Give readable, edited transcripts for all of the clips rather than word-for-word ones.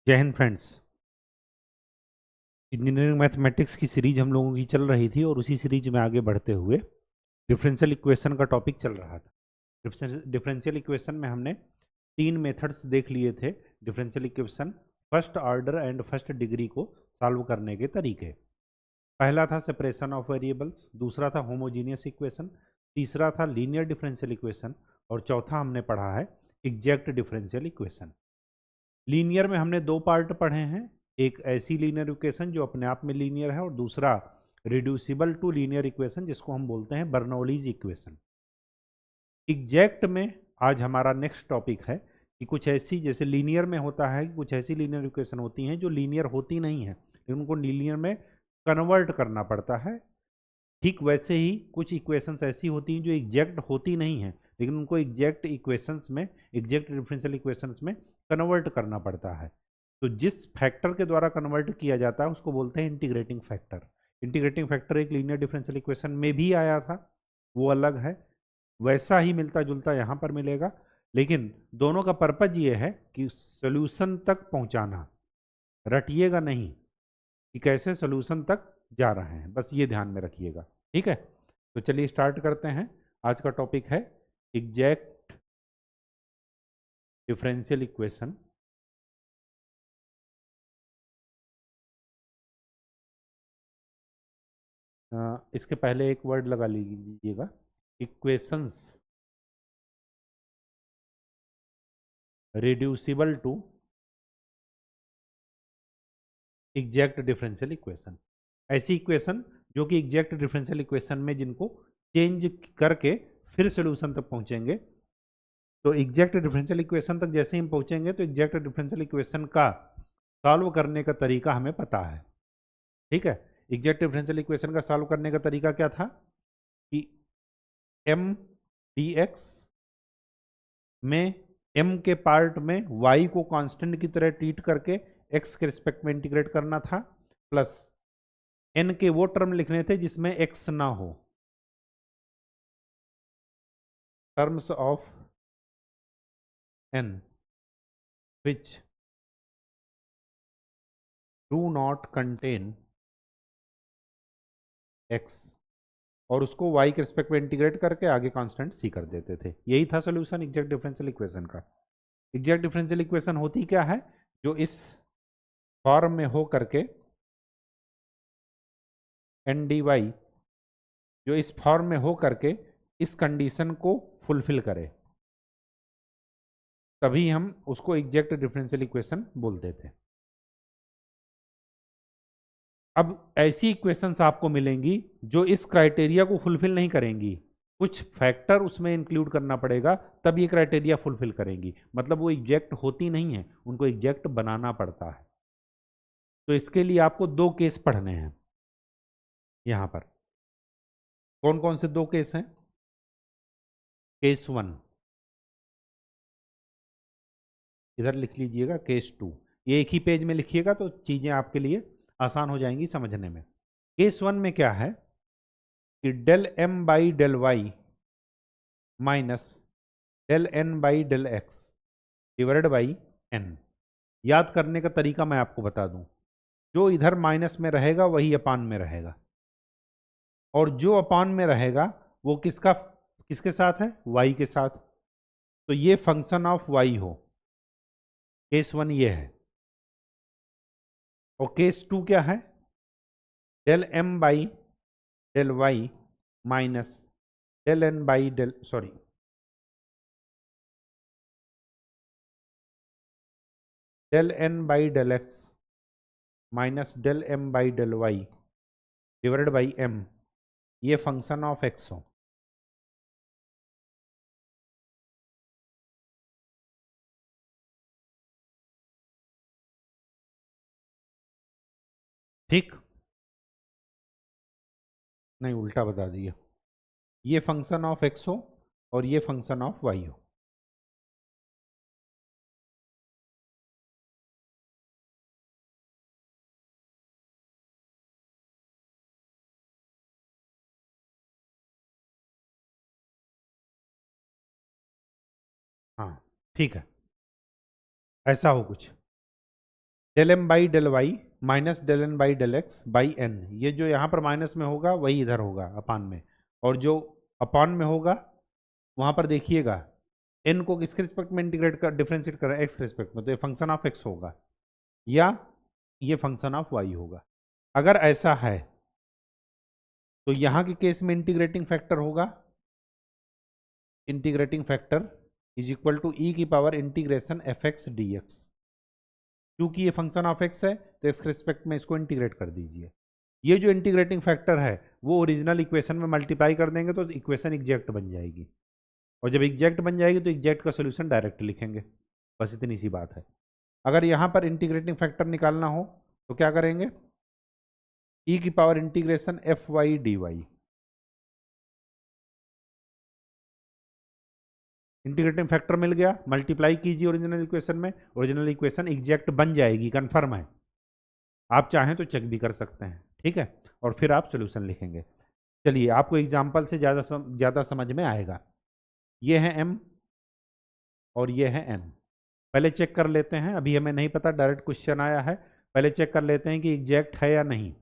जय Hind friends. Engineering mathematics की series हम लोगों की चल रही थी और उसी सीरीज में आगे बढ़ते हुए डिफरेंशियल इक्वेशन का टॉपिक चल रहा था। डिफरेंशियल इक्वेशन में हमने तीन मेथड्स देख लिए थे। Differential equation first order and first degree को सॉल्व करने के तरीके। पहला था सेपरेशन ऑफ वेरिएबल्स, दूसरा था होमोजीनियस इक्वेशन, तीसरा था लीनियर डिफरेंशियल इक्वेशन और चौथा हमने पढ़ा है एग्जैक्ट डिफरेंशियल इक्वेशन। लीनियर में हमने दो पार्ट पढ़े हैं। एक ऐसी लीनियर इक्वेशन जो अपने आप में लीनियर है और दूसरा रिड्यूसिबल टू लीनियर इक्वेशन जिसको हम बोलते हैं बर्नौलीज इक्वेशन। एग्जैक्ट में आज हमारा नेक्स्ट टॉपिक है कि कुछ ऐसी, जैसे लीनियर में होता है कि कुछ ऐसी लीनियर इक्वेशन होती हैं जो लीनियर होती नहीं है लेकिन उनको लीनियर में कन्वर्ट करना पड़ता है। ठीक वैसे ही कुछ इक्वेशंस ऐसी होती हैं जो एग्जैक्ट होती नहीं हैं लेकिन उनको एग्जैक्ट इक्वेशंस में, एग्जैक्ट डिफरेंशियल इक्वेशंस में कन्वर्ट करना पड़ता है। तो जिस फैक्टर के द्वारा कन्वर्ट किया जाता है उसको बोलते हैं इंटीग्रेटिंग फैक्टर। इंटीग्रेटिंग फैक्टर एक लीनियर डिफरेंशियल इक्वेशन में भी आया था, वो अलग है। वैसा ही मिलता जुलता यहाँ पर मिलेगा, लेकिन दोनों का पर्पज ये है कि सोल्यूशन तक पहुँचाना। रटिएगा नहीं कि कैसे सोल्यूशन तक जा रहे हैं, बस ये ध्यान में रखिएगा। ठीक है, तो चलिए स्टार्ट करते हैं। आज का टॉपिक है एग्जैक्ट डिफरेंशियल इक्वेशन। इसके पहले एक वर्ड लगा लीजिएगा, equations reducible to exact differential equation. ऐसी इक्वेशन जो कि एग्जैक्ट डिफरेंशियल इक्वेशन में जिनको चेंज करके फिर सोल्यूशन तक पहुंचेंगे। तो एग्जैक्ट डिफरेंशियल इक्वेशन तक जैसे ही हम पहुंचेंगे तो एग्जैक्ट डिफरेंशियल इक्वेशन का सॉल्व करने का तरीका हमें पता है। ठीक है, एग्जैक्ट डिफरेंशियल इक्वेशन का सॉल्व करने का तरीका क्या था कि एम डी एक्स में m के पार्ट में y को कांस्टेंट की तरह ट्रीट करके x के रिस्पेक्ट में इंटीग्रेट करना था, प्लस n के वो टर्म लिखने थे जिसमें x ना हो, terms of n which do not contain x, और उसको y के रिस्पेक्ट में इंटीग्रेट करके आगे कांस्टेंट c कर देते थे। यही था सोल्यूशन एग्जैक्ट डिफरेंशियल इक्वेशन का। एग्जैक्ट डिफरेंशियल इक्वेशन होती क्या है? जो इस फॉर्म में हो करके एन डी वाई, जो इस फॉर्म में हो करके इस कंडीशन को फुलफिल करे, तभी हम उसको एग्जैक्ट डिफरेंशियल इक्वेशन बोलते थे। अब ऐसी इक्वेशंस आपको मिलेंगी जो इस क्राइटेरिया को फुलफिल नहीं करेंगी, कुछ फैक्टर उसमें इंक्लूड करना पड़ेगा तब ये क्राइटेरिया फुलफिल करेंगी, मतलब वो एग्जैक्ट होती नहीं है, उनको एग्जैक्ट बनाना पड़ता है। तो इसके लिए आपको दो केस पढ़ने हैं यहां पर। कौन कौन से दो केस हैं? केस वन इधर लिख लीजिएगा, केस टू ये एक ही पेज में लिखिएगा तो चीजें आपके लिए आसान हो जाएंगी समझने में। केस वन में क्या है कि del M by del y minus del N by del x divided by n. याद करने का तरीका मैं आपको बता दूं, जो इधर माइनस में रहेगा वही अपान में रहेगा, और जो अपान में रहेगा वो किसके साथ है? वाई के साथ। तो ये फंक्शन ऑफ वाई हो, केस वन ये है। और केस टू क्या है? Del M by del y minus del N by del, sorry, del N by del x minus del M by del Y divided by m, ये function of x हो। ठीक, नहीं उल्टा बता दिया, ये फंक्शन ऑफ एक्स हो और ये फंक्शन ऑफ वाई हो। हाँ ठीक है, ऐसा हो कुछ। Del M by del y minus del N by del x by n, ये जो यहाँ पर माइनस में होगा वही इधर होगा अपान में, और जो अपान में होगा वहाँ पर देखिएगा एन को किसके रिस्पेक्ट में इंटीग्रेट कर डिफरेंशिएट कर रहा है, एक्स के रिस्पेक्ट में, तो ये फंक्शन ऑफ एक्स होगा या ये फंक्शन ऑफ वाई होगा। अगर ऐसा है तो यहाँ के केस में इंटीग्रेटिंग फैक्टर होगा, integrating factor is equal to E की power integration F X D X. क्योंकि ये फंक्शन ऑफ एक्स है तो एक्स के रिस्पेक्ट में इसको इंटीग्रेट कर दीजिए। ये जो इंटीग्रेटिंग फैक्टर है वो ओरिजिनल इक्वेशन में मल्टीप्लाई कर देंगे तो इक्वेशन एग्जैक्ट बन जाएगी, और जब एग्जैक्ट बन जाएगी तो एग्जैक्ट का सोल्यूशन डायरेक्ट लिखेंगे, बस इतनी सी बात है। अगर यहाँ पर इंटीग्रेटिंग फैक्टर निकालना हो तो क्या करेंगे, ई की power integration F Y D Y, integrating factor मिल गया, मल्टीप्लाई कीजिए ओरिजिनल इक्वेशन में, ओरिजिनल इक्वेशन एग्जैक्ट बन जाएगी, कंफर्म है। आप चाहें तो चेक भी कर सकते हैं, ठीक है, और फिर आप सोल्यूशन लिखेंगे। चलिए आपको एग्जाम्पल से ज़्यादा समझ में आएगा। ये है m और ये है n, पहले चेक कर लेते हैं, अभी हमें नहीं पता, डायरेक्ट क्वेश्चन आया है, पहले चेक कर लेते हैं कि एग्जैक्ट है या नहीं।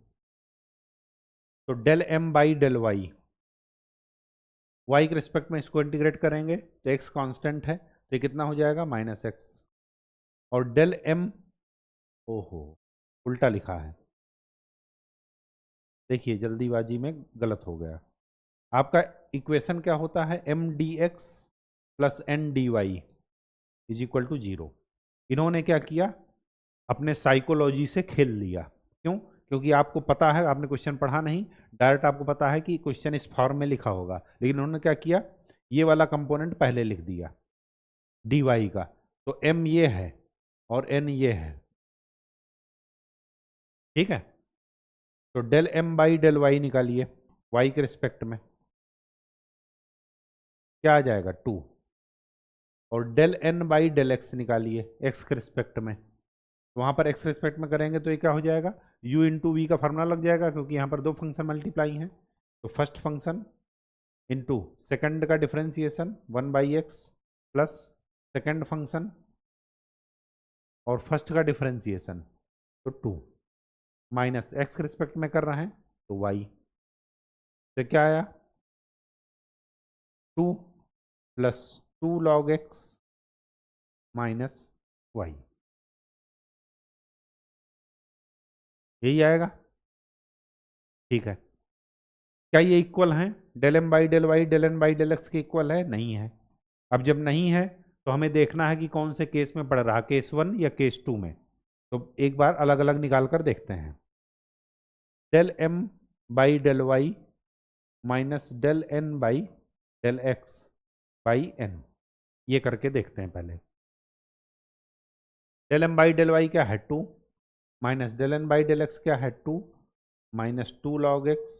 तो del m by del y, y के रिस्पेक्ट में इसको इंटीग्रेट करेंगे तो x कांस्टेंट है तो ये कितना हो जाएगा माइनस एक्स, और डेल m, ओहो उल्टा लिखा है, देखिए जल्दीबाजी में गलत हो गया। आपका इक्वेशन क्या होता है, m d x plus n d Y is equal to 0। इन्होंने क्या किया, अपने साइकोलॉजी से खेल लिया। क्यों? क्योंकि आपको पता है, आपने क्वेश्चन पढ़ा नहीं, डायरेक्ट आपको पता है कि क्वेश्चन इस फॉर्म में लिखा होगा, लेकिन उन्होंने क्या किया, ये वाला कंपोनेंट पहले लिख दिया डी वाई का, तो एम ये है और एन ये है, ठीक है। तो del M by del y निकालिए, वाई के रिस्पेक्ट में क्या आ जाएगा 2, और del N by del x निकालिए एक्स के रिस्पेक्ट में, तो वहाँ पर एक्स के रिस्पेक्ट में करेंगे तो ये क्या हो जाएगा, u इंटू वी का फॉर्मूला लग जाएगा, क्योंकि यहाँ पर दो फंक्शन मल्टीप्लाई हैं। तो फर्स्ट फंक्शन इंटू सेकंड का differentiation 1/x plus second function और फर्स्ट का डिफरेंशिएशन तो 2 माइनस एक्स के रिस्पेक्ट में कर रहे हैं तो y, तो क्या आया 2 plus 2 log x minus y, यही आएगा, ठीक है। क्या ये इक्वल हैं, del M by del y del N by del x के इक्वल है, नहीं है। अब जब नहीं है तो हमें देखना है कि कौन से केस में पड़ रहा, केस 1 या केस 2 में, तो एक बार अलग अलग निकाल कर देखते हैं। Del M by del y minus del N by del x by n, ये करके देखते हैं पहले। Del M by del y क्या है 2 minus del N by del x क्या है 2 minus 2 log x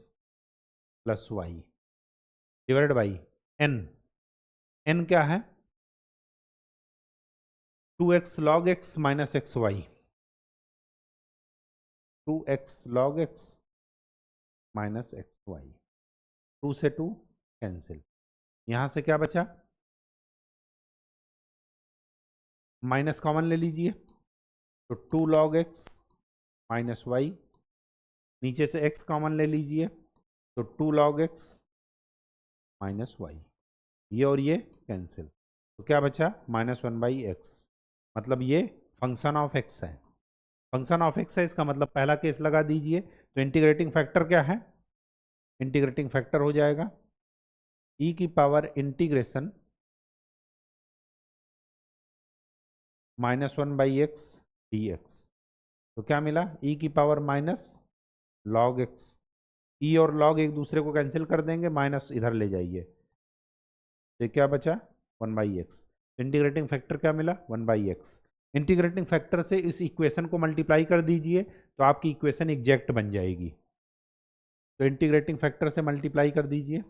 plus y divided by n, n क्या है 2x log x minus x y, 2x log x minus x y, 2 से 2 cancel, यहाँ से क्या बचा, माइनस कॉमन ले लीजिए तो 2 log x माइनस वाई, नीचे से x कॉमन ले लीजिए तो 2 log x माइनस वाई, ये और ये कैंसिल, तो क्या बचा -1/x, मतलब ये फंक्शन ऑफ x है, फंक्शन ऑफ x है, इसका मतलब पहला केस लगा दीजिए। तो इंटीग्रेटिंग फैक्टर क्या है, इंटीग्रेटिंग फैक्टर हो जाएगा e की पावर इंटीग्रेशन -1/x dx, तो क्या मिला e की power minus log x, e और log एक दूसरे को कैंसिल कर देंगे, माइनस इधर ले जाइए, तो क्या बचा 1/x, इंटीग्रेटिंग फैक्टर क्या मिला 1/x। इंटीग्रेटिंग फैक्टर से इस इक्वेशन को मल्टीप्लाई कर दीजिए तो आपकी इक्वेशन एग्जैक्ट बन जाएगी, तो इंटीग्रेटिंग फैक्टर से मल्टीप्लाई कर दीजिए,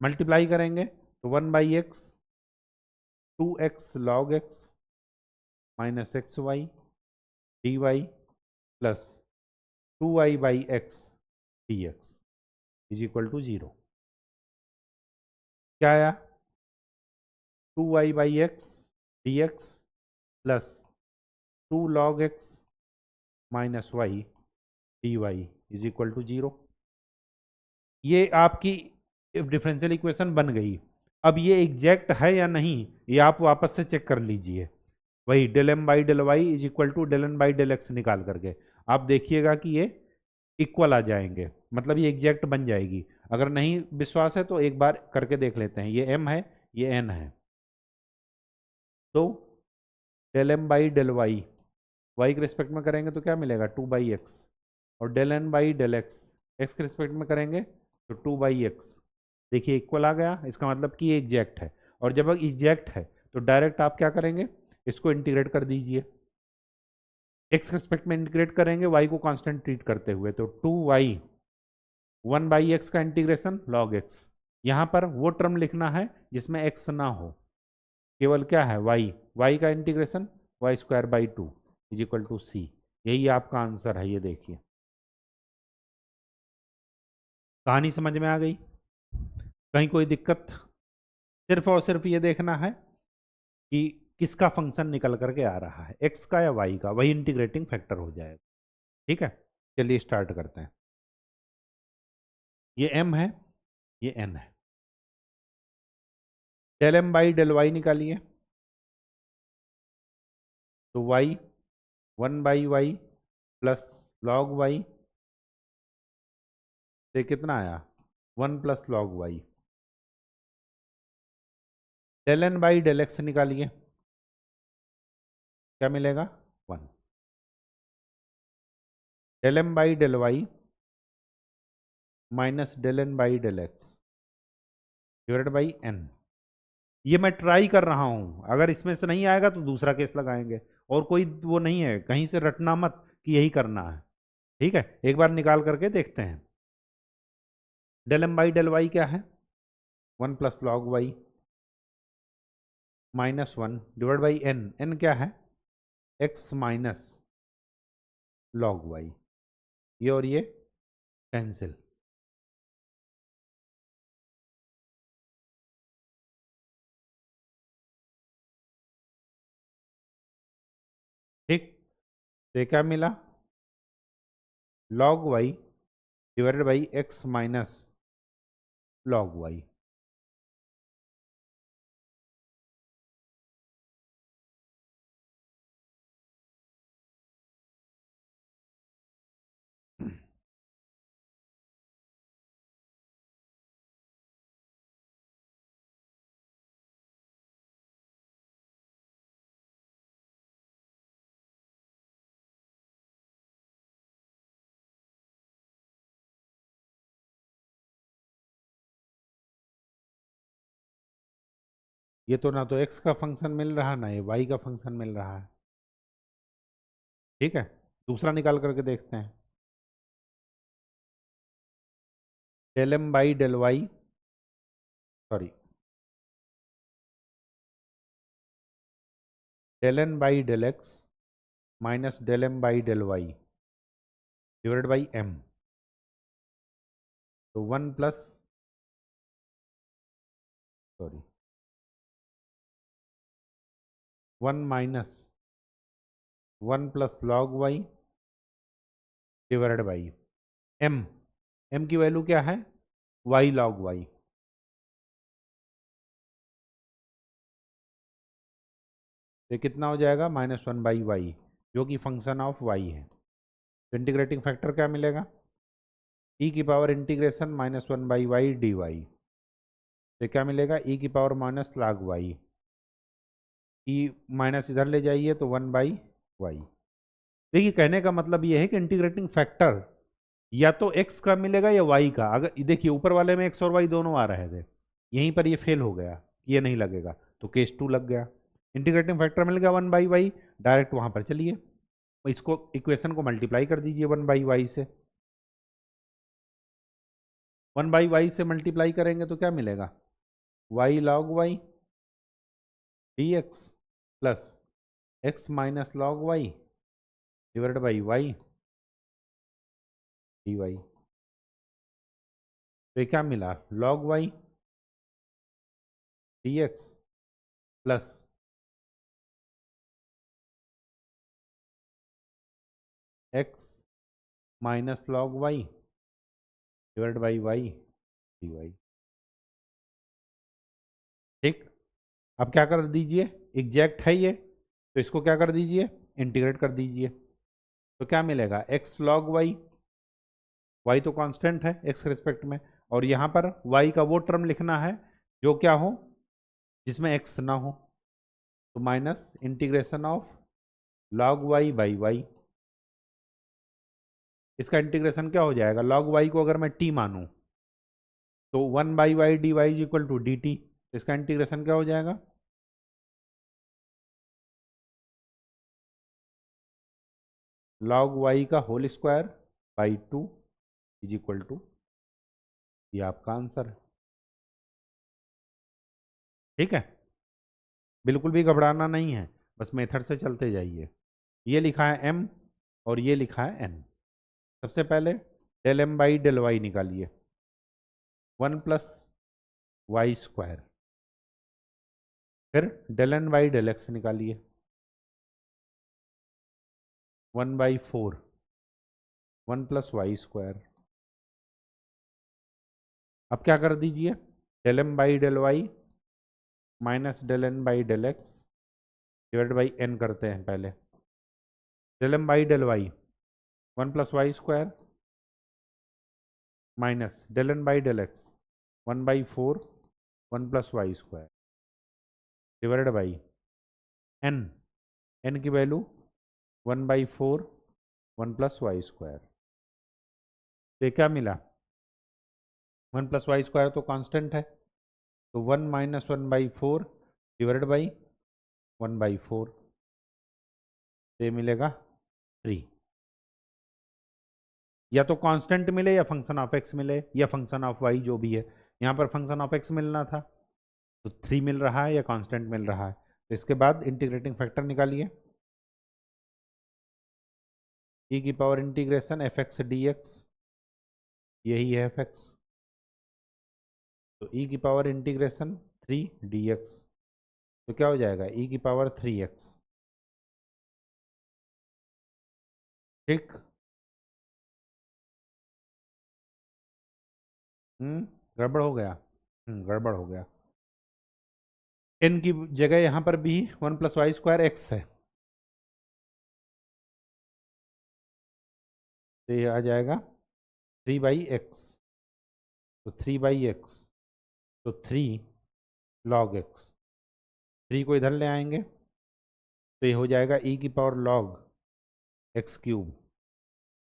मल्टीप्लाई करेंगे तो 1/x 2x log x minus x y D y plus 2y/x dx is equal to 0, क्या आया 2y/x dx plus 2 log x minus y dy is equal to 0। ये आपकी डिफरेंशियल इक्वेशन बन गई। अब ये एग्जैक्ट है या नहीं ये आप वापस से चेक कर लीजिए, वही del M by del y is equal to del N by del x निकाल करके आप देखिएगा कि ये इक्वल आ जाएंगे, मतलब ये एग्जैक्ट बन जाएगी। अगर नहीं विश्वास है तो एक बार करके देख लेते हैं। ये m है, ये n है, तो del M by del y y के रिस्पेक्ट में करेंगे तो क्या मिलेगा 2/x, और del N by del x x के रिस्पेक्ट में करेंगे तो 2/x। देखिए इक्वल आ गया, इसका मतलब कि ये एग्जैक्ट है। और जब एग्जैक्ट है तो डायरेक्ट आप क्या करेंगे, इसको इंटीग्रेट कर दीजिए। एक्स के रिस्पेक्ट में इंटीग्रेट करेंगे वाई को कांस्टेंट ट्रीट करते हुए, तो 2y 1/x का इंटीग्रेशन log x। यहाँ पर वो टर्म लिखना है जिसमें x ना हो, केवल क्या है y का integration y²/2 is equal to c। यही आपका आंसर है। ये देखिए कहानी समझ में आ गई, कहीं कोई दिक्कत? सिर्फ और सिर्फ ये देखना है कि किसका फंक्शन निकल करके आ रहा है, x का या y का, वही इंटीग्रेटिंग फैक्टर हो जाएगा। ठीक है, चलिए स्टार्ट करते हैं। ये m है, ये n है। Del M by del y निकालिए, तो y 1/y plus log y से कितना आया 1 plus log y। Del N by del x निकालिए, क्या मिलेगा 1। Del M by del y minus del N by del x divided by n. ये मैं ट्राई कर रहा हूं, अगर इसमें से नहीं आएगा तो दूसरा केस लगाएंगे, और कोई वो नहीं है कहीं से रटना मत कि यही करना है। ठीक है, एक बार निकाल करके देखते हैं। Del M by del y क्या है 1 plus log y minus 1 divide by n. N क्या है एक्स माइनस लॉग वाई। ये और ये कैंसिल। ठीक, तो ये क्या मिला log y divided by x minus log y। ये तो ना तो x का फंक्शन मिल रहा ना ये y का फंक्शन मिल रहा है। ठीक है, दूसरा निकाल करके देखते हैं। Del M by del y, sorry del N by del x minus del M by del Y divided by m, तो 1 plus sorry 1 minus 1 plus log y divided by m. M की वैल्यू क्या है Y log Y. तो कितना हो जाएगा -1/y जो कि फंक्शन ऑफ y है। तो इंटीग्रेटिंग फैक्टर क्या मिलेगा e की पावर इंटीग्रेशन -1/y dy। तो क्या मिलेगा e की power minus log y। e minus इधर ले जाइए तो 1/y। देखिए कहने का मतलब ये है कि इंटीग्रेटिंग फैक्टर या तो x का मिलेगा या y का। अगर देखिए ऊपर वाले में x और y दोनों आ रहे थे, यहीं पर ये फेल हो गया, ये नहीं लगेगा तो केस 2 लग गया। इंटीग्रेटिंग फैक्टर मिल गया 1/y, डायरेक्ट वहां पर चलिए इसको इक्वेशन को मल्टीप्लाई कर दीजिए 1/y से। 1/y से मल्टीप्लाई करेंगे तो क्या मिलेगा y log y dx plus x minus log y divided by y dy। तो ये क्या मिला log y dx plus x minus log y divide by y dy। ठीक, अब क्या कर दीजिए, एग्जैक्ट है ये, तो इसको क्या कर दीजिए, इंटीग्रेट कर दीजिए। तो क्या मिलेगा, x log y, y तो कांस्टेंट है x के रिस्पेक्ट में, और यहाँ पर y का वो टर्म लिखना है जो क्या हो, जिसमें x ना हो, तो minus integration of log y by y। इसका इंटीग्रेशन क्या हो जाएगा, log y को अगर मैं t मानूं तो 1 by Y D Y is equal to d t. इसका इंटीग्रेशन क्या हो जाएगा, log y का whole square by 2 is equal to, ये आपका आंसर है। ठीक है, बिल्कुल भी घबराना नहीं है, बस मेथड से चलते जाइए। ये लिखा है m और ये लिखा है n। सबसे पहले del m by del y निकालिए, 1 प्लस वाई स्क्वायर, फिर del n by del x निकालिए, 1 बाई 4, 1 प्लस वाई स्क्वायर। अब क्या कर दीजिए, del m by del y minus del n by del x divide by n करते हैं पहले, del m by del y 1 plus y square minus del n by del x 1 by 4 1 plus y square divide by n, n की वैल्यू 1 by 4 1 plus y square. तो ये क्या मिला, 1 plus y square तो कांस्टेंट है, तो 1 minus 1 by 4 divide by 1 by 4, ये मिलेगा 3। या तो कांस्टेंट मिले या फंक्शन ऑफ एक्स मिले या फंक्शन ऑफ वाई, जो भी है। यहाँ पर फंक्शन ऑफ एक्स मिलना था, तो 3 मिल रहा है या कांस्टेंट मिल रहा है। तो इसके बाद इंटीग्रेटिंग फैक्टर निकालिए, e की power integration F X D x, यही है एफ एक्स, तो e की पावर इंटीग्रेशन 3 डी एक्स, तो क्या हो जाएगा, e की पावर 3x। ठीक, गड़बड़ हो गया, गड़बड़ हो गया। n की जगह यहाँ पर भी 1 प्लस वाई स्क्वायर एक्स है, तो ये आ जाएगा 3 बाई एक्स, तो 3 बाई एक्स, तो 3 लॉग एक्स, 3 को इधर ले आएंगे तो ये हो जाएगा e की पावर लॉग एक्स क्यूब।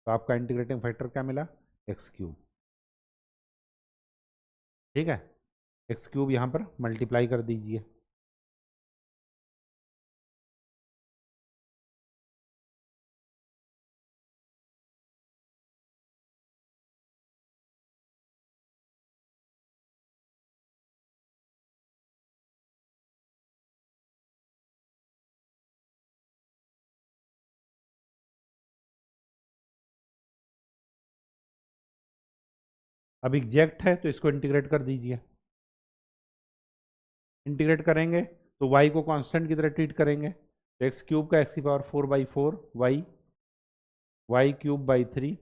तो आपका इंटीग्रेटिंग फैक्टर क्या मिला, एक्स क्यूब। ठीक है, एक्स क्यूब यहाँ पर मल्टीप्लाई कर दीजिए, अब एग्जैक्ट है तो इसको इंटीग्रेट कर दीजिए। इंटीग्रेट करेंगे तो y को कांस्टेंट की तरह ट्रीट करेंगे, तो एक्स क्यूब का एक्स की power 4 by 4 y, y cube by 3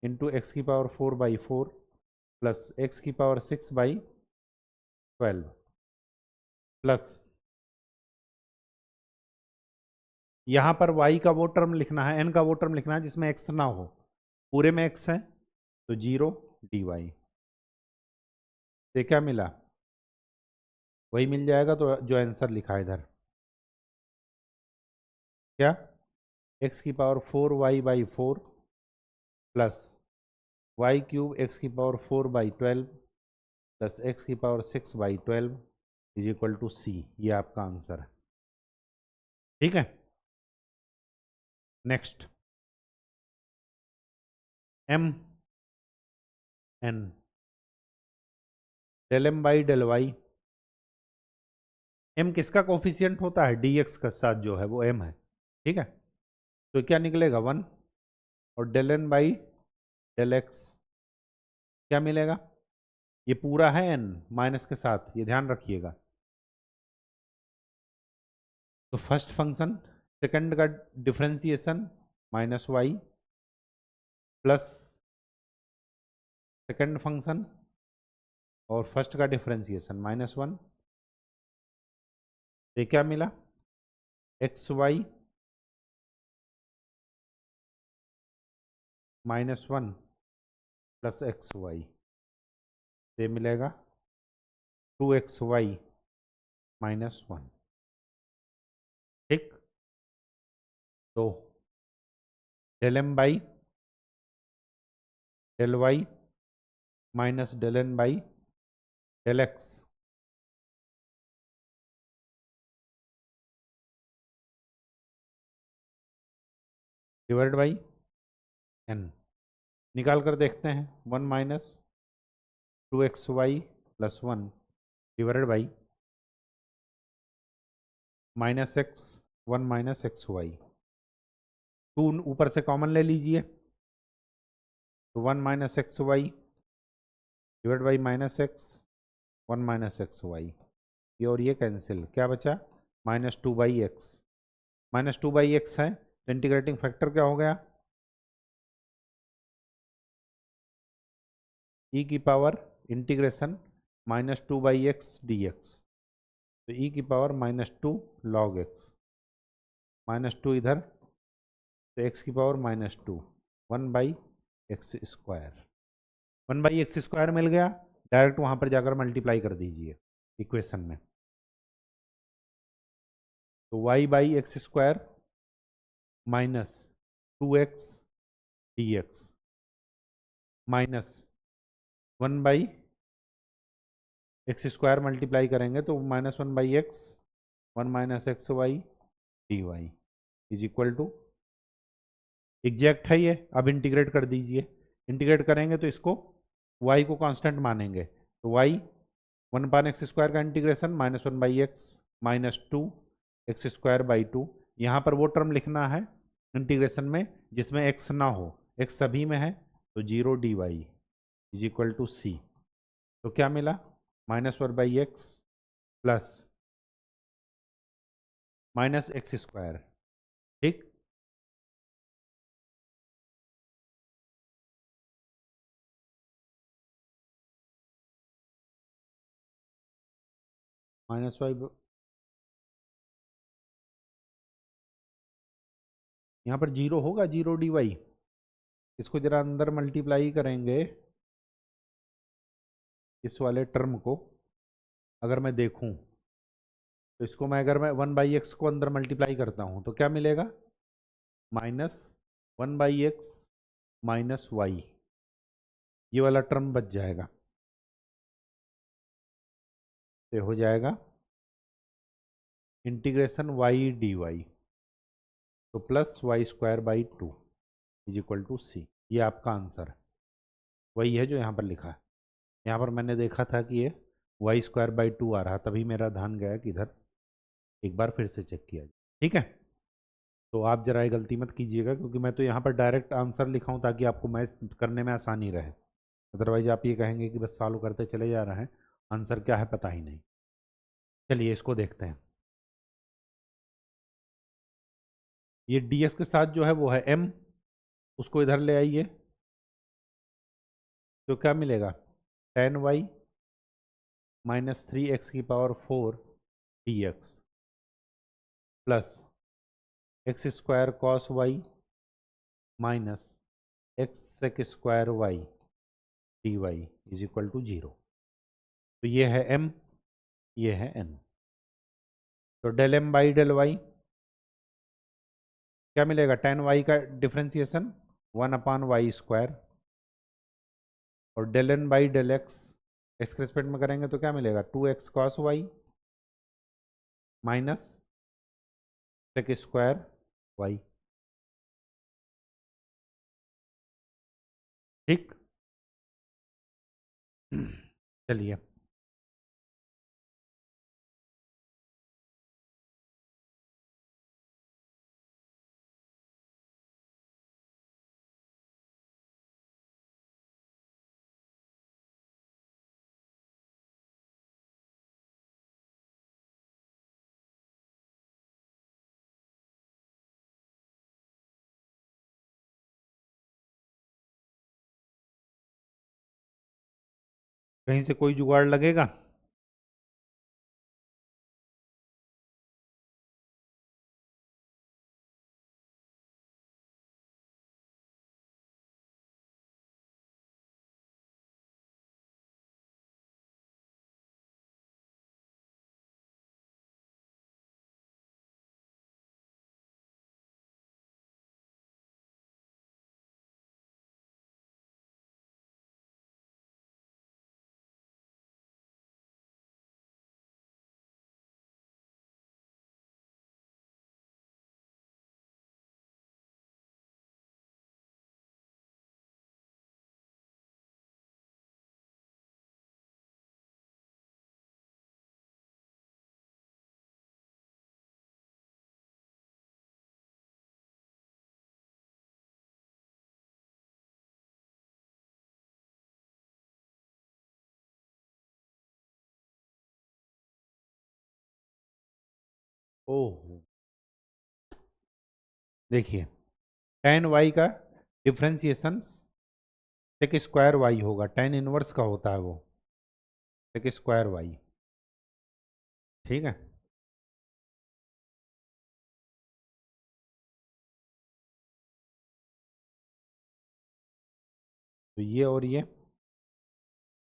into x की पावर 4 बाई 4 प्लस एक्स की पावर 6 बाई 12 प्लस यहाँ पर y का वो टर्म लिखना है, n का वो टर्म लिखना है जिसमें x ना हो, पूरे में x है तो 0 dy। तो क्या मिला, वही मिल जाएगा तो जो आंसर लिखा है इधर, क्या, x की power 4 Y by 4 plus Y cube X की पावर 4 बाई 12 प्लस एक्स की power 6 by 12 is equal to सी। ये आपका आंसर है। ठीक है, next m n del m by del Y, m किसका कोफिशियंट होता है, dx का साथ जो है वो m है। ठीक है, तो क्या निकलेगा 1, और del n by del x क्या मिलेगा, ये पूरा है n माइनस के साथ, ये ध्यान रखिएगा। तो फर्स्ट फंक्शन सेकंड का differentiation minus y plus second function और फर्स्ट का डिफरेंशिएशन -1। ये क्या मिला, x y -1 plus x y, ये मिलेगा 2xy -1। ठीक, तो del M by del y minus del N by del x divide by n, निकाल कर देखते हैं। 1 minus 2xy plus 1 divided by minus x 1 minus x y, 2 ऊपर से कॉमन ले लीजिए, तो 1 minus x y divide by minus x 1 minus x y, ये और ये कैंसिल, क्या बचा -2/x, -2/x है तो इंटीग्रेटिंग फैक्टर क्या हो गया, e की पावर इंटीग्रेशन -2/x dx, तो e की पावर -2 log x, -2 इधर तो x की power -2 1/x square, 1/x square मिल गया, डायरेक्ट वहां पर जाकर मल्टीप्लाई कर दीजिए इक्वेशन में, तो y/x square -2x dx minus 1/x square multiply करेंगे तो -1/x 1 minus x y D Y is equal to, exact है ये, अब इंटीग्रेट कर दीजिए, इंटीग्रेट करेंगे तो इसको y को कांस्टेंट मानेंगे, तो y 1/x स्क्वायर का integration -1/x -2 x square by 2, यहाँ पर वो टर्म लिखना है इंटीग्रेशन में जिसमें x ना हो, x सभी में है, तो 0 dy is equal to c, तो क्या मिला -1/x प्लस -x स्क्वायर। ठीक, -y, यहाँ पर 0 होगा, 0 dy, इसको जरा अंदर मल्टीप्लाई करेंगे, इस वाले टर्म को अगर मैं देखूं तो इसको मैं अगर मैं 1/x को अंदर मल्टीप्लाई करता हूं तो क्या मिलेगा, -1/x माइनस वाई, ये वाला टर्म बच जाएगा, तो हो जाएगा इंटीग्रेशन y dy, तो plus y²/2 is equal to सी, ये आपका आंसर है, वही है जो यहाँ पर लिखा है। यहाँ पर मैंने देखा था कि ये y²/2 आ रहा, तभी मेरा ध्यान गया कि इधर एक बार फिर से चेक किया जाए। ठीक है, तो आप जरा ये गलती मत कीजिएगा, क्योंकि मैं तो यहाँ पर डायरेक्ट आंसर लिखा हूँ ताकि आपको मैथ करने में आसानी रहे, अदरवाइज आप ये कहेंगे कि बस सॉल्व करते चले जा रहे हैं, आंसर क्या है पता ही नहीं। चलिए इसको देखते हैं, ये ds के साथ जो है वो है m, उसको इधर ले आइए, तो क्या मिलेगा, tan y -3x की power 4 dx plus x square cos y minus x sec square y D Y is equal to 0, तो ये है m, ये है n, तो del M by del y क्या मिलेगा, tan y का डिफ्रेंसिएशन 1/y² और del N by del x के रिस्पेक्ट में करेंगे तो क्या मिलेगा, 2x cos y minus sec square y. ठीक, चलिए कहीं से कोई जुगाड़ लगेगा? ओह, देखिए tan y का डिफ्रेंसिएशन सेक स्क्वायर वाई होगा, tan इनवर्स का होता है वो सेक स्क्वायर वाई। ठीक है, तो ये और ये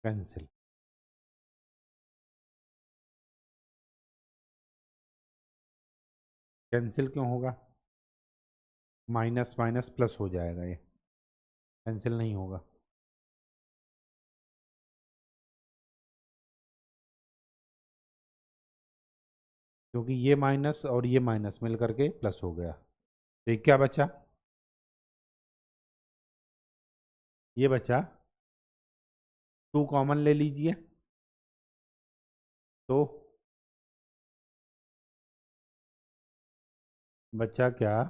कैंसिल। कैंसिल क्यों होगा? माइनस माइनस प्लस हो जाएगा, ये कैंसिल नहीं होगा। क्योंकि ये माइनस और ये माइनस मिल करके प्लस हो गया। तो ये क्या बचा? ये बचा, टू कॉमन ले लीजिए तो बचा क्या?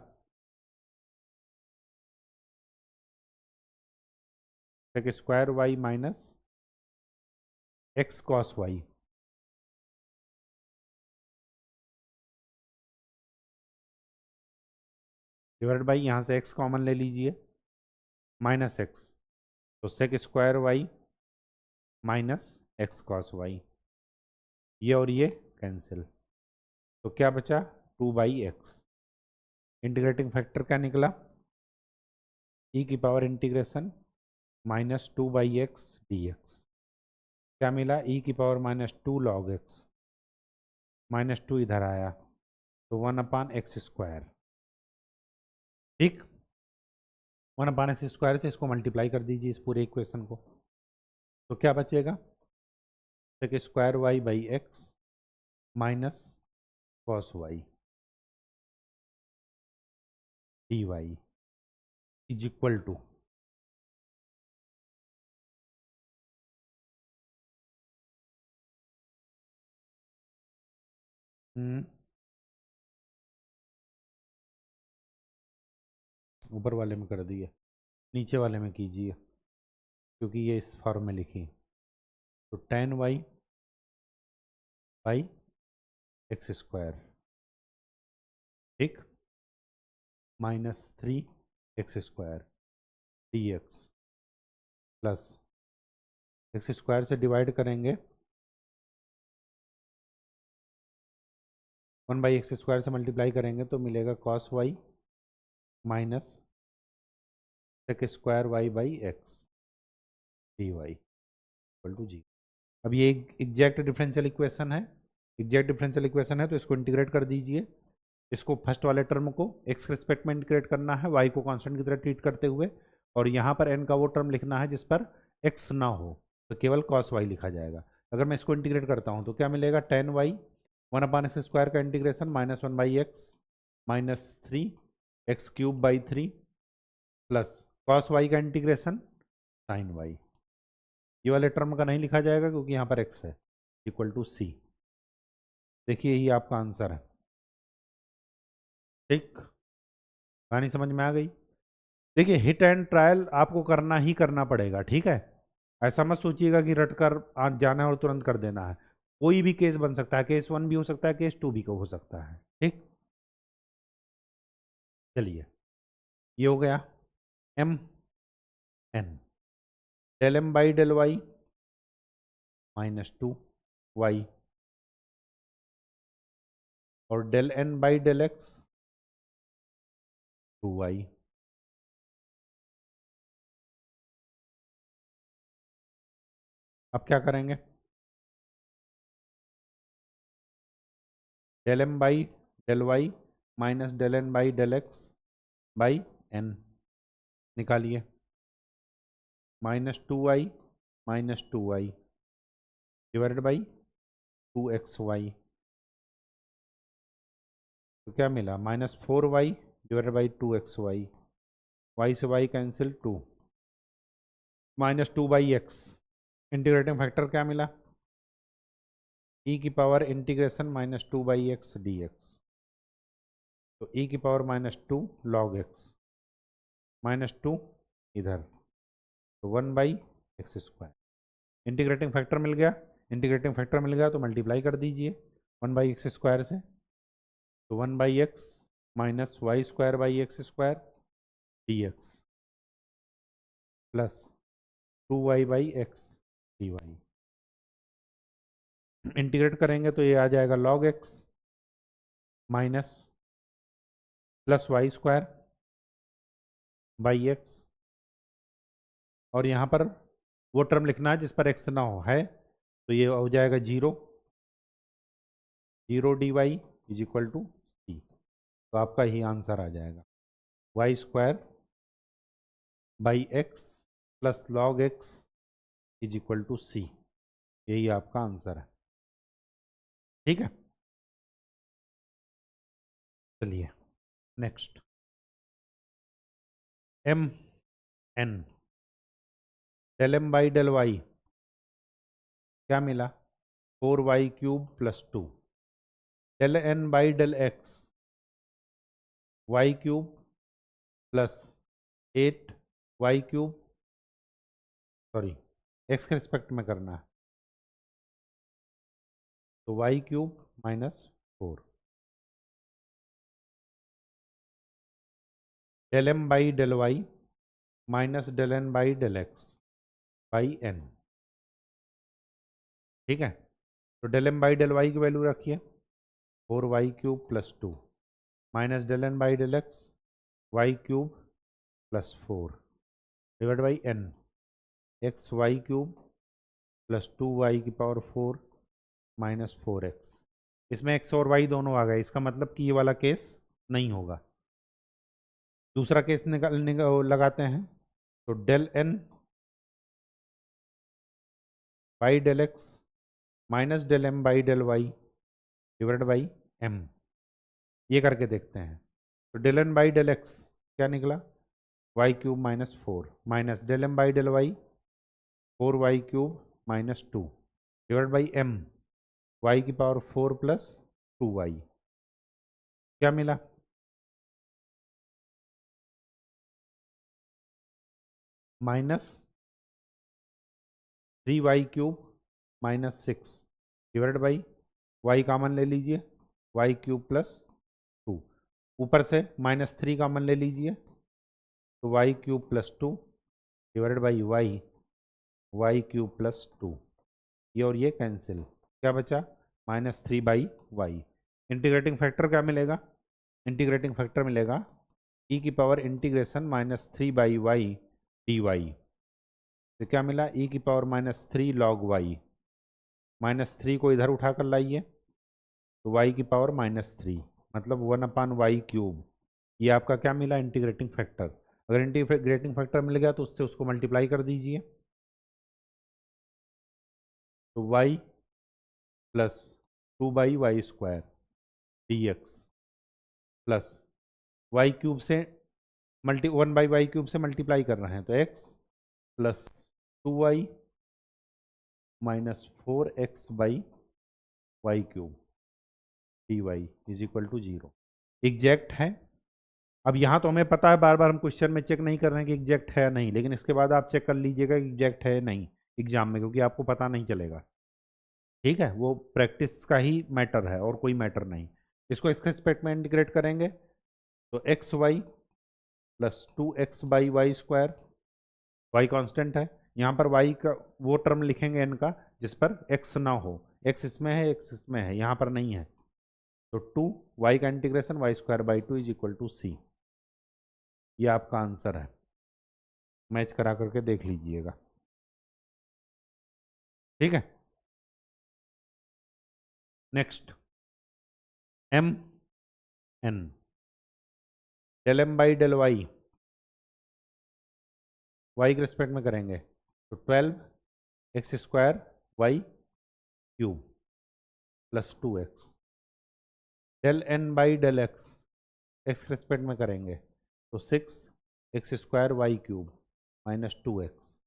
Sec square y minus x cos y divide by, यहाँ से एक्स कॉमन ले लीजिए, माइनस एक्स, तो sec square y minus x cos y, ये और ये कैंसिल। तो क्या बचा? 2/x। इंटीग्रेटिंग फैक्टर क्या निकला? ई की पावर इंटीग्रेशन -2/x dx। क्या मिला? ई की पावर -2 log x, -2 इधर आया तो 1/x²। ठीक, 1/x² से इसको मल्टीप्लाई कर दीजिए इस पूरे इक्वेशन को, तो क्या बचेगा? Sec square Y by x minus cos y D Y is equal to, ऊपर वाले में कर दिए, नीचे वाले में कीजिए क्योंकि ये इस फॉर्म में लिखी। तो tan y बाई x², ठीक, -3x² dx प्लस x² से डिवाइड करेंगे 1/x² से मल्टीप्लाई करेंगे तो मिलेगा cos y minus sec square Y by X D Y equal to जी। अब ये एक एग्जैक्ट डिफरेंशियल इक्वेशन है, एग्जैक्ट डिफरेंशियल इक्वेशन है तो इसको इंटीग्रेट कर दीजिए। इसको फर्स्ट वाले टर्म को एक्स के रिस्पेक्ट में इंटीग्रेट करना है, वाई को कांस्टेंट की तरह ट्रीट करते हुए, और यहाँ पर एन का वो टर्म लिखना है जिस पर एक्स ना हो, तो केवल कॉस वाई लिखा जाएगा। अगर मैं इसको इंटीग्रेट करता हूँ तो क्या मिलेगा? tan y 1/x² का integration -1/x -3x³ plus cos y का इंटीग्रेशन sin y। ये वाले टर्म का नहीं लिखा जाएगा क्योंकि यहाँ पर x है, इक्वल टू सी। देखिए यही आपका आंसर है। ठीक, कहानी समझ में आ गई? देखिए हिट एंड ट्रायल आपको करना ही करना पड़ेगा, ठीक है? ऐसा मत सोचिएगा कि रट कर आज जाना है और तुरंत कर देना है। कोई भी केस बन सकता है, केस 1 भी हो सकता है, केस 2 भी हो सकता है। ठीक, चलिए ये हो गया m n, del M by del y minus 2y और del n by del x 2y। अब क्या करेंगे, del m by del y minus del n by del x by n निकालिए, -2y डिवाइडेड बाई 2xy। तो क्या मिला, -4y divided by 2xy, y से y cancel 2, -2/x। Integrating factor क्या मिला, e की पावर इंटीग्रेशन -2/x dx। तो e की पावर -2 log x, -2 इधर, तो 1/x²। इंटीग्रेटिंग फैक्टर मिल गया, इंटीग्रेटिंग फैक्टर मिल गया तो मल्टीप्लाई कर दीजिए 1/x² से, तो 1/x minus y² dx plus 2y/x dy। Integrate करेंगे तो ये आ जाएगा log x minus plus y²/x, और यहाँ पर वो टर्म लिखना है जिस पर x ना हो, है तो ये हो जाएगा 0 dy is equal to c। तो आपका ही आंसर आ जाएगा y²/x plus log x is equal to c। यही आपका आंसर है, ठीक है। चलिए next, m n del m by del y क्या मिला, 4y³ plus 2, del n by del x y³ plus 8y³, sorry x के रिस्पेक्ट में करना है, तो y³ minus 4, del m by del y minus del n by del x by n, ठीक है। तो del m by del y की value रखिए 4y³ plus 2 minus del n by del x y³ plus 4 divide by n xy³ plus 2y की power 4 minus 4x। इसमें x और y दोनों आ गए, इसका मतलब कि ये वाला केस नहीं होगा। दूसरा केस लगाते हैं, तो del n by del x minus del m by del y divide by m, ये करके देखते हैं। तो del n by del x क्या निकला, y³ minus 4 minus del m by del y 4y³ minus 2 divide by m y की power 4 plus 2y, क्या मिला, minus 3y³ minus 6 divide by y common ले लीजिए y³ प्लस 2, ऊपर से -3 common ले लीजिए तो y³ plus 2 divided by y³ plus 2, ये और ये कैंसिल, क्या बचा -3/y। इंटीग्रेटिंग फैक्टर क्या मिलेगा, इंटीग्रेटिंग फैक्टर मिलेगा e की पावर इंटीग्रेशन -3/y dy। तो क्या मिला, e की पावर -3 log y, -3 को इधर उठा कर लाइए तो y की पावर -3 मतलब 1/y³। ये आपका क्या मिला, इंटीग्रेटिंग फैक्टर। अगर इंटीग्रेटिंग फैक्टर मिल गया तो उससे उसको मल्टीप्लाई कर दीजिए, तो y plus 2/y² dx plus y³ से 1/y³ से मल्टीप्लाई कर रहे हैं तो x plus 2y minus 4x/y³ dy is equal to 0। Exact है। अब यहाँ तो हमें पता है, बार बार हम क्वेश्चन में चेक नहीं कर रहे हैं कि एग्जैक्ट है या नहीं, लेकिन इसके बाद आप चेक कर लीजिएगा कि एग्जैक्ट है या नहीं एग्जाम में, क्योंकि आपको पता नहीं चलेगा, ठीक है। वो प्रैक्टिस का ही मैटर है और कोई मैटर नहीं। इसको इसके रिस्पेक्ट में इंटीग्रेट करेंगे तो xy plus 2x/y², y constant है, यहाँ पर y का वो टर्म लिखेंगे n का जिस पर x ना हो, x इसमें है, x इसमें है, यहाँ पर नहीं है, तो 2y का integration y² by 2 is equal to c। ये आपका आंसर है, मैच करा करके देख लीजिएगा, ठीक है। Next m n del m by del y, y के रिस्पेक्ट में करेंगे तो 12x² y³ plus 2x, del n by del x, x के रिस्पेक्ट में करेंगे तो 6x² y³ माइनस 2x।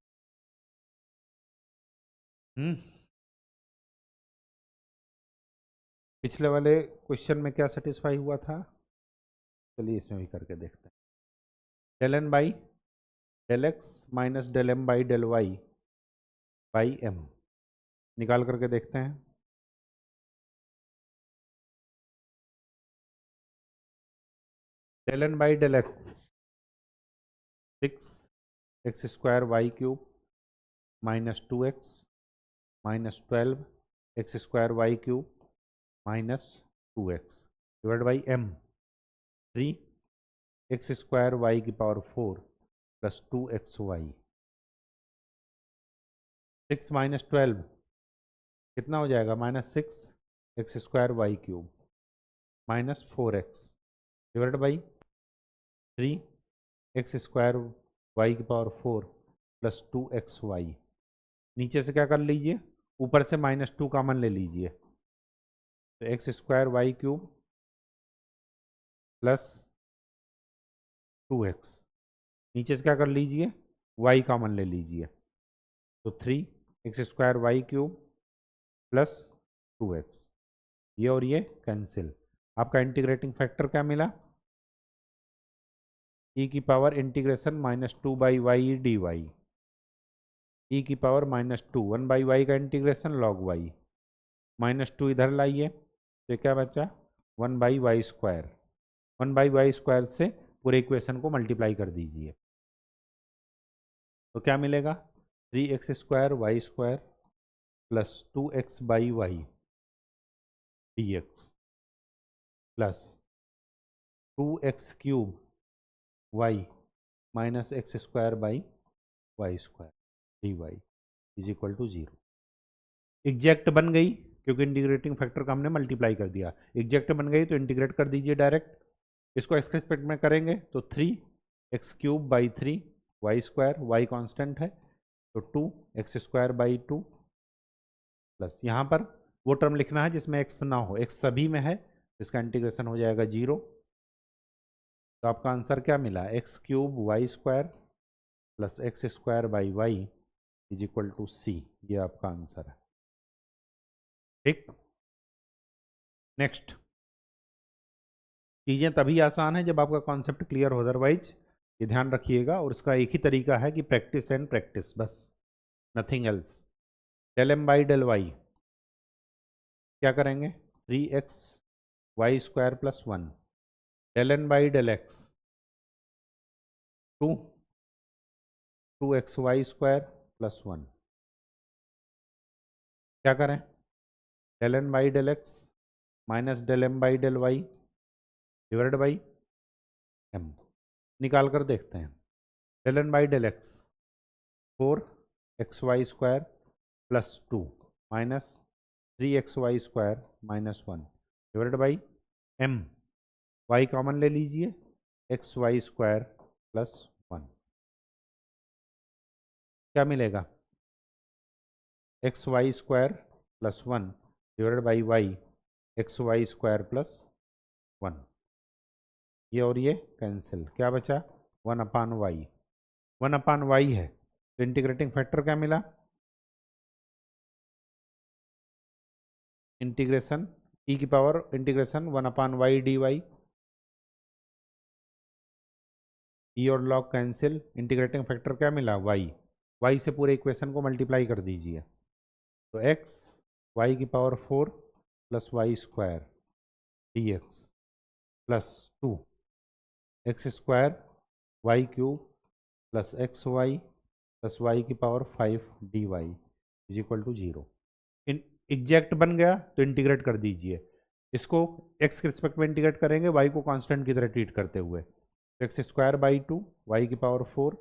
पिछले वाले क्वेश्चन में क्या सेटिस्फाई हुआ था, चलिए इसमें भी करके देखते हैं। del n by del x minus del m by del y by m, निकाल करके देखते हैं। del n by del x 6x² y³ minus 2x minus 12x² y³ minus 2x divide by m 3x² y⁴ plus 2xy। 6 minus 12 कितना हो जाएगा, minus 6x² y³ minus 4x divide by 3x² y⁴ plus 2xy। नीचे से क्या कर लीजिए, ऊपर से -2 कॉमन ले लीजिए, तो x² y³ प्लस 2x, नीचे से क्या कर लीजिए, y कॉमन ले लीजिए, तो 3x² y³ प्लस 2x, ये और ये कैंसिल। आपका इंटीग्रेटिंग फैक्टर क्या मिला, e की power integration -2 by y dy, e की पावर -2 1 बाई वाई का इंटीग्रेशन log y, -2 इधर लाइए तो क्या बचा 1 बाई y², 1 बाई y² से पूरे इक्वेशन को मल्टीप्लाई कर दीजिए, तो क्या मिलेगा 3x² y² plus 2x by y dx plus 2x³ y minus x² by y² dy is equal to 0। Exact बन गई क्योंकि इंटीग्रेटिंग फैक्टर का हमने मल्टीप्लाई कर दिया, एग्जैक्ट बन गई तो इंटीग्रेट कर दीजिए डायरेक्ट। इसको एक्स के रिस्पेक्ट में करेंगे तो 3x³ by 3y², y constant है तो 2x² बाई 2 प्लस यहाँ पर वो टर्म लिखना है जिसमें x ना हो, x सभी में है, इसका इंटीग्रेशन हो जाएगा 0। तो आपका आंसर क्या मिला, x³ y² plus x² by y is equal to c, ये आपका आंसर है, ठीक। नेक्स्ट, चीज़ें तभी आसान है जब आपका कॉन्सेप्ट क्लियर हो, अदरवाइज ये ध्यान रखिएगा। और उसका एक ही तरीका है कि प्रैक्टिस एंड प्रैक्टिस, बस nothing else. del m by del y क्या करेंगे 3x² plus 1, del n by del x 2xy² plus 1, क्या करें del n by del x minus del m by del y divide by m, निकाल कर देखते हैं। del n by del x 4xy² plus 2 minus 3xy² minus 1 divide by m, y common ले लीजिए, xy² plus 1, क्या मिलेगा xy² plus 1 divide by y xy² plus 1, ये और ये कैंसिल, क्या बचा 1/y, 1/y है तो इंटीग्रेटिंग फैक्टर क्या मिला, इंटीग्रेशन e की power integration 1/y dy, e और log कैंसिल, इंटीग्रेटिंग फैक्टर क्या मिला y से पूरे इक्वेशन को मल्टीप्लाई कर दीजिए, तो x y की power 4 plus y² dx plus 2 x² y³ plus xy plus y की power 5 dy is equal to 0। Exact बन गया तो इंटीग्रेट कर दीजिए। इसको एक्स के रिस्पेक्ट में इंटीग्रेट करेंगे वाई को कांस्टेंट की तरह ट्रीट करते हुए। एक्स स्क्वायर बाई 2 वाई की power 4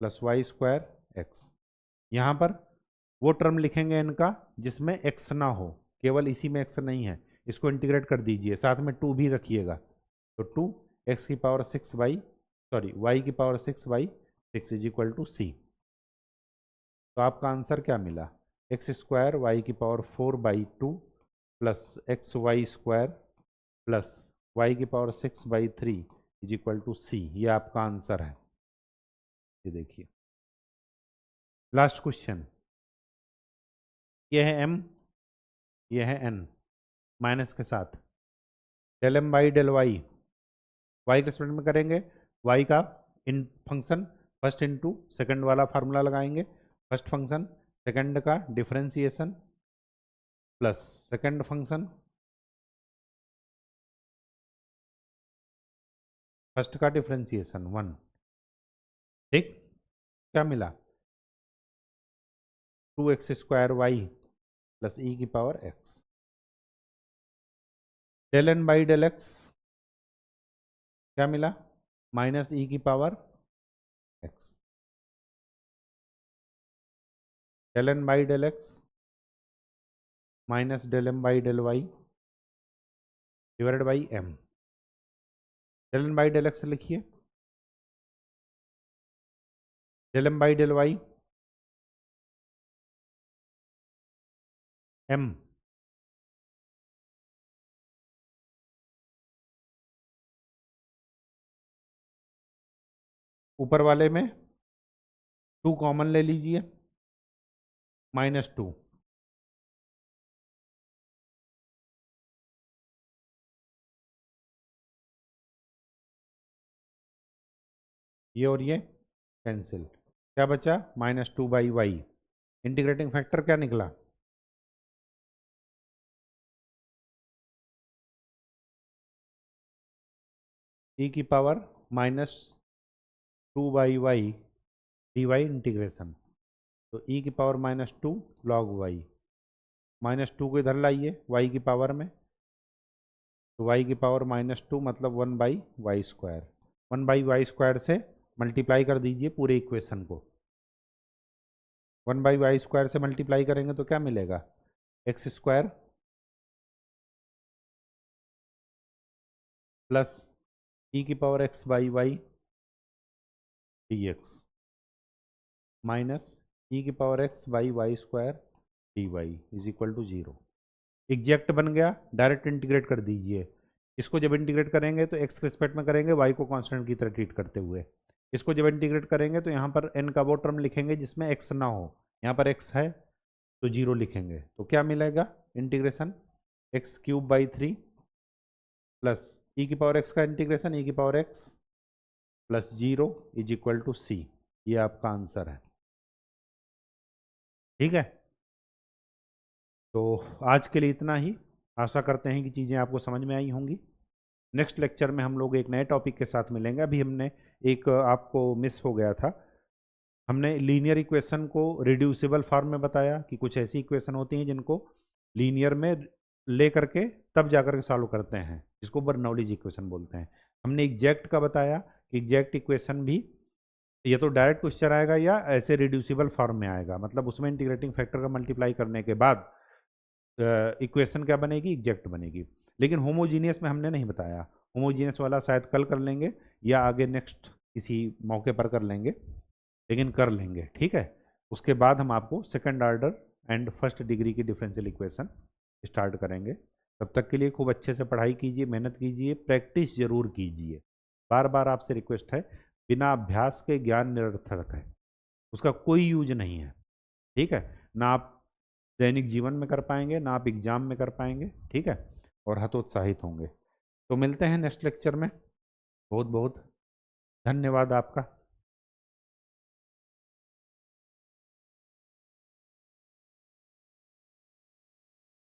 plus y square x. यहाँ पर वो टर्म लिखेंगे इनका जिसमें एक्स ना हो, केवल इसी में एक्स नहीं है, इसको इंटीग्रेट कर दीजिए, साथ में 2 भी रखिएगा। तो 2 एक्स की पावर 6 बाई वाई की power 6 by 6 is equal to c. तो आपका आंसर क्या मिला? एक्स स्क्वायर वाई की power 4 by 2 plus x y square plus y की power 6 by 3 is equal to सी। ये आपका आंसर है। ये देखिए लास्ट क्वेश्चन, यह है m, यह है n माइनस के साथ, del M by del y, y के रिस्पेक्ट में करेंगे, वाई का इन फंक्शन फर्स्ट इंटू सेकेंड वाला फार्मूला लगाएंगे, फर्स्ट फंक्शन सेकेंड का differentiation plus second function first का डिफरेंशिएशन 1। ठीक, क्या मिला? 2x square Y plus E की power x, del N by del x क्या मिला? माइनस ई की power x, del N by del x minus del M by del Y divided by m। Del N by del X लिखिए, del M by del Y m, ऊपर वाले में 2 common ले लीजिए, minus 2, ये और ये कैंसिल, क्या बचा? Minus 2 by y. Integrating factor क्या निकला? ई की power minus 2 by Y D y integration. तो ई की power minus 2 log y, minus 2 को इधर लाइए वाई की पावर में, तो वाई की पावर माइनस 2 मतलब 1 by Y square, 1 by Y square से मल्टीप्लाई कर दीजिए पूरे इक्वेशन को। 1 बाई वाई स्क्वायर से मल्टीप्लाई करेंगे तो क्या मिलेगा? एक्स स्क्वायर प्लस ई की power X by Y D X minus E की power X by Y square D Y is equal to 0। Exact बन गया, डायरेक्ट इंटीग्रेट कर दीजिए। इसको जब इंटीग्रेट करेंगे तो एक्स के रिस्पेक्ट में करेंगे वाई को कांस्टेंट की तरह ट्रीट करते हुए। इसको जब इंटीग्रेट करेंगे तो यहाँ पर एन का वो टर्म लिखेंगे जिसमें एक्स ना हो, यहाँ पर एक्स है तो 0 लिखेंगे। तो क्या मिलेगा? Integration X cube by 3 plus E की पावर एक्स का इंटीग्रेशन ई की power X plus 0 is equal to सी। ये आपका आंसर है। ठीक है, तो आज के लिए इतना ही। आशा करते हैं कि चीज़ें आपको समझ में आई होंगी। नेक्स्ट लेक्चर में हम लोग एक नए टॉपिक के साथ मिलेंगे। अभी हमने एक आपको मिस हो गया था, हमने लीनियर इक्वेशन को रिड्यूसिबल फॉर्म में बताया कि कुछ ऐसी इक्वेशन होती हैं जिनको लीनियर में ले करके तब जाकर के सॉल्व करते हैं, जिसको बर्नौलीज इक्वेशन बोलते हैं। हमने एग्जैक्ट का बताया कि एग्जैक्ट इक्वेशन भी ये तो डायरेक्ट क्वेश्चन आएगा या ऐसे रिड्यूसिबल फॉर्म में आएगा, मतलब उसमें इंटीग्रेटिंग फैक्टर का मल्टीप्लाई करने के बाद इक्वेशन क्या बनेगी? एग्जैक्ट बनेगी। लेकिन होमोजीनियस में हमने नहीं बताया, होमोजीनियस वाला शायद कल कर लेंगे या आगे नेक्स्ट किसी मौके पर कर लेंगे, लेकिन कर लेंगे। ठीक है, उसके बाद हम आपको second order and first degree की डिफरेंशियल इक्वेशन स्टार्ट करेंगे। तब तक के लिए खूब अच्छे से पढ़ाई कीजिए, मेहनत कीजिए, प्रैक्टिस जरूर कीजिए। बार बार आपसे रिक्वेस्ट है, बिना अभ्यास के ज्ञान निरर्थक है, उसका कोई यूज नहीं है। ठीक है, ना आप दैनिक जीवन में कर पाएंगे, ना आप एग्जाम में कर पाएंगे। ठीक है, और हतोत्साहित होंगे। तो मिलते हैं नेक्स्ट लेक्चर में। बहुत बहुत धन्यवाद आपका।